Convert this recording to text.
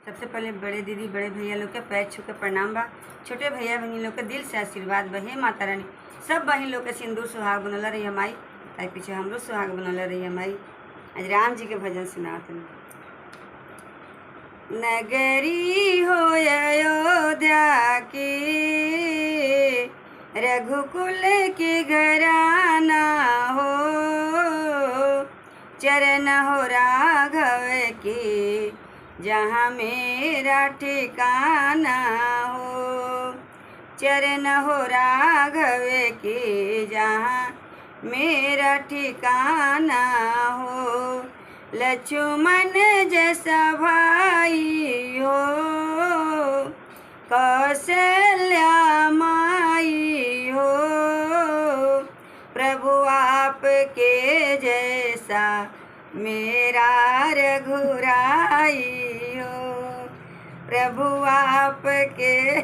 सबसे पहले बड़े दीदी बड़े भैया लोग के पैर छू के प्रणाम बा। छोटे भैया बहनी लोग के दिल से आशीर्वाद बा। हे माता रानी, सब बहन लोग के सिंदूर सुहाग बनल रही माई, ताई पीछे हमरो सुहाग बनल रही माई। आज राम जी के भजन सुनात हूँ। नगरी हो अयोध्या की, रघुकुल की घराना हो, चरण हो राघव की जहाँ मेरा ठिकाना हो, चरण हो राघव की जहाँ मेरा ठिकाना हो। लक्ष्मण जैसा भाई हो, कौशल्या माई हो, प्रभु आपके जैसा मेरा रघुराई हो, प्रभु आपके